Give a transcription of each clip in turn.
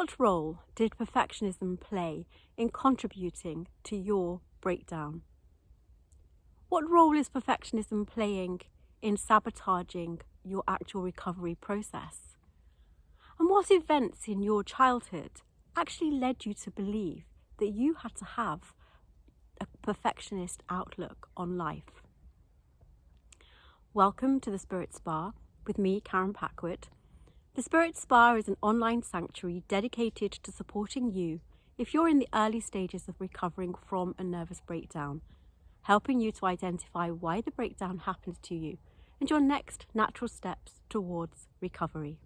What role did perfectionism play in contributing to your breakdown? What role is perfectionism playing in sabotaging your actual recovery process? And what events in your childhood actually led you to believe that you had to have a perfectionist outlook on life? Welcome to the Spirit Spa with me, Karen Packwood. The Spirit Spa is an online sanctuary dedicated to supporting you if you're in the early stages of recovering from a nervous breakdown, helping you to identify why the breakdown happened to you and your next natural steps towards recovery.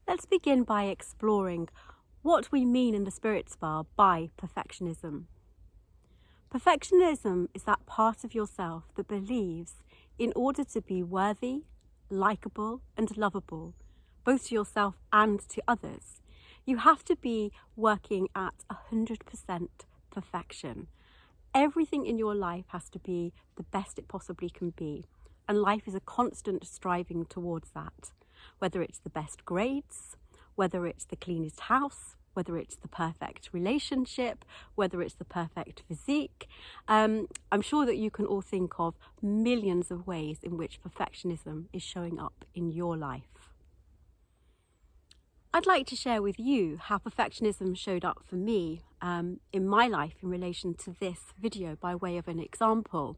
Let's begin by exploring what we mean in the Spirit Spa by perfectionism. Perfectionism is that part of yourself that believes in order to be worthy, likeable and lovable, both to yourself and to others, you have to be working at 100% perfection. Everything in your life has to be the best it possibly can be, and life is a constant striving towards that, whether it's the best grades, whether it's the cleanest house, whether it's the perfect relationship, whether it's the perfect physique. I'm sure that you can all think of millions of ways in which perfectionism is showing up in your life. I'd like to share with you how perfectionism showed up for me in my life in relation to this video by way of an example.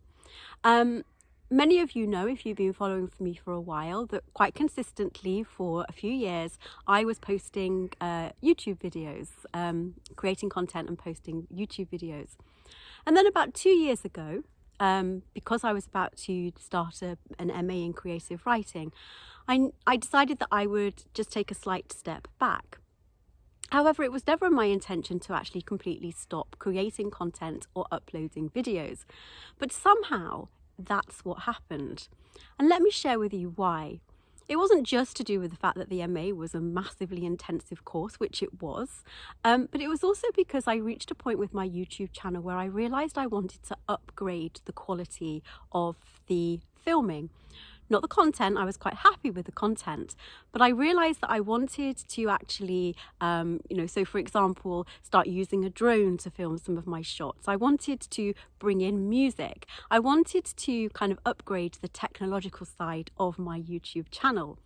Many of you know, if you've been following me for a while, that quite consistently for a few years I was posting YouTube videos, creating content and posting YouTube videos. And then about 2 years ago, because I was about to start an MA in creative writing, I decided that I would just take a slight step back. However, it was never my intention to actually completely stop creating content or uploading videos. But somehow, that's what happened. And let me share with you why. It wasn't just to do with the fact that the MA was a massively intensive course, which it was, but it was also because I reached a point with my YouTube channel where I realised I wanted to upgrade the quality of the filming. Not the content, I was quite happy with the content, but I realised that I wanted to actually, so for example, start using a drone to film some of my shots. I wanted to bring in music. I wanted to kind of upgrade the technological side of my YouTube channel.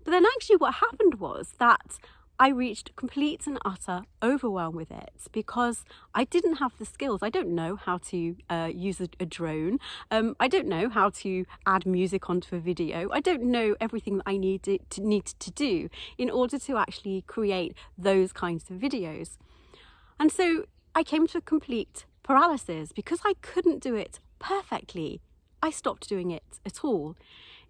But then actually what happened was that I reached complete and utter overwhelm with it because I didn't have the skills. I don't know how to use a drone. I don't know how to add music onto a video. I don't know everything that I need to do in order to actually create those kinds of videos. And so I came to a complete paralysis because I couldn't do it perfectly. I stopped doing it at all.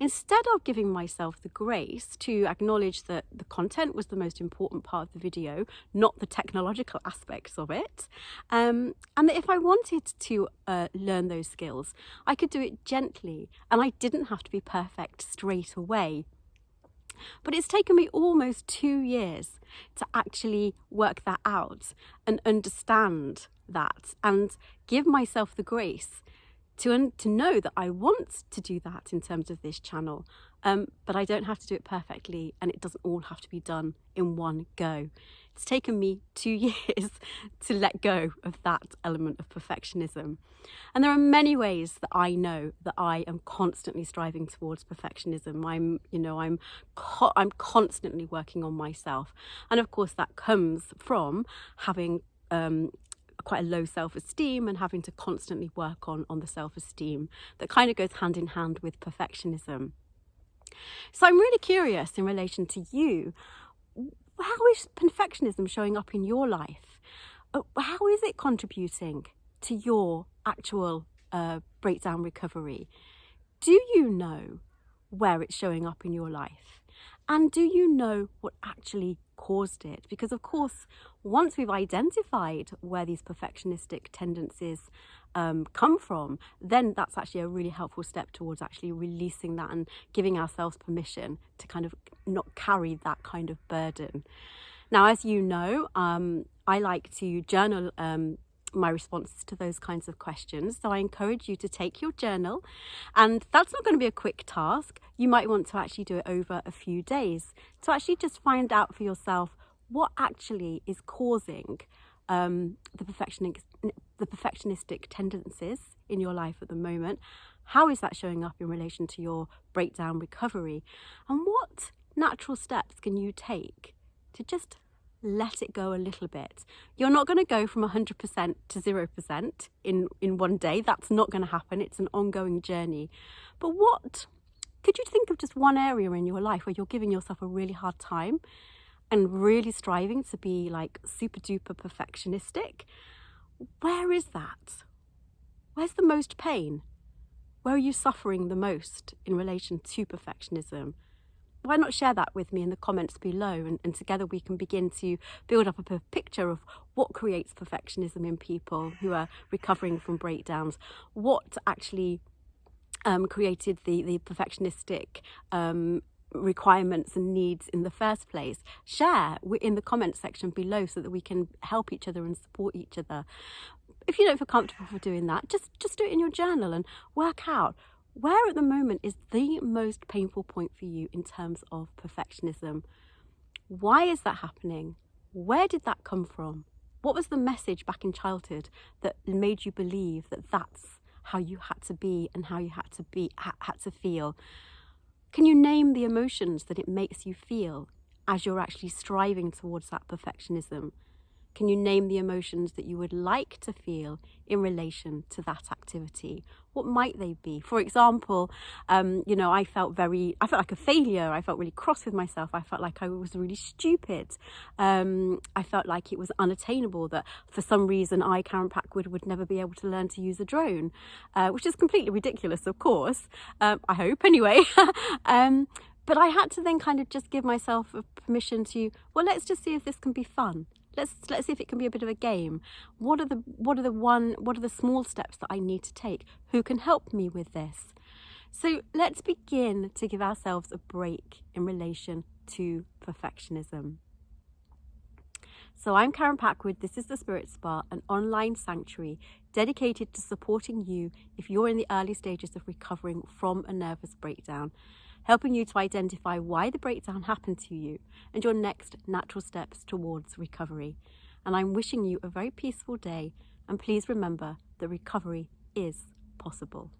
Instead of giving myself the grace to acknowledge that the content was the most important part of the video, not the technological aspects of it, and that if I wanted to learn those skills, I could do it gently and I didn't have to be perfect straight away. But it's taken me almost 2 years to actually work that out and understand that and give myself the grace to know that I want to do that in terms of this channel, but I don't have to do it perfectly and it doesn't all have to be done in one go. It's taken me 2 years to let go of that element of perfectionism. And there are many ways that I know that I am constantly striving towards perfectionism. I'm constantly working on myself. And of course that comes from having quite a low self-esteem and having to constantly work on the self-esteem that kind of goes hand in hand with perfectionism. So I'm really curious in relation to you, how is perfectionism showing up in your life? How is it contributing to your actual breakdown recovery? Do you know where it's showing up in your life? And do you know what actually caused it? Because of course, once we've identified where these perfectionistic tendencies come from, then that's actually a really helpful step towards actually releasing that and giving ourselves permission to kind of not carry that kind of burden. Now, as you know, I like to journal my responses to those kinds of questions. So I encourage you to take your journal, and that's not going to be a quick task. You might want to actually do it over a few days to actually just find out for yourself what actually is causing the perfectionistic tendencies in your life at the moment. How is that showing up in relation to your breakdown recovery? And what natural steps can you take to just let it go a little bit? You're not going to go from 100% to 0% in one day. That's not going to happen. It's an ongoing journey. But what could you think of, just one area in your life where you're giving yourself a really hard time and really striving to be like super duper perfectionistic? Where is that? Where's the most pain? Where are you suffering the most in relation to perfectionism? Why not share that with me in the comments below, and together we can begin to build up a picture of what creates perfectionism in people who are recovering from breakdowns, what actually created the perfectionistic requirements and needs in the first place. Share in the comments section below so that we can help each other and support each other. If you don't feel comfortable for doing that, just do it in your journal and work out where at the moment is the most painful point for you in terms of perfectionism. Why is that happening? Where did that come from? What was the message back in childhood that made you believe that that's how you had to be and how you had to feel? Can you name the emotions that it makes you feel as you're actually striving towards that perfectionism? Can you name the emotions that you would like to feel in relation to that activity? What might they be? For example, I felt like a failure. I felt really cross with myself. I felt like I was really stupid. I felt like it was unattainable, that for some reason I, Karen Packwood, would never be able to learn to use a drone, which is completely ridiculous, of course. I hope, anyway. But I had to then kind of just give myself a permission to, well, let's just see if this can be fun. Let's see if it can be a bit of a game. What are the small steps that I need to take? Who can help me with this? So let's begin to give ourselves a break in relation to perfectionism. So I'm Karen Packwood. This is the Spirit Spa, an online sanctuary dedicated to supporting you if you're in the early stages of recovering from a nervous breakdown, helping you to identify why the breakdown happened to you and your next natural steps towards recovery. And I'm wishing you a very peaceful day, and please remember that recovery is possible.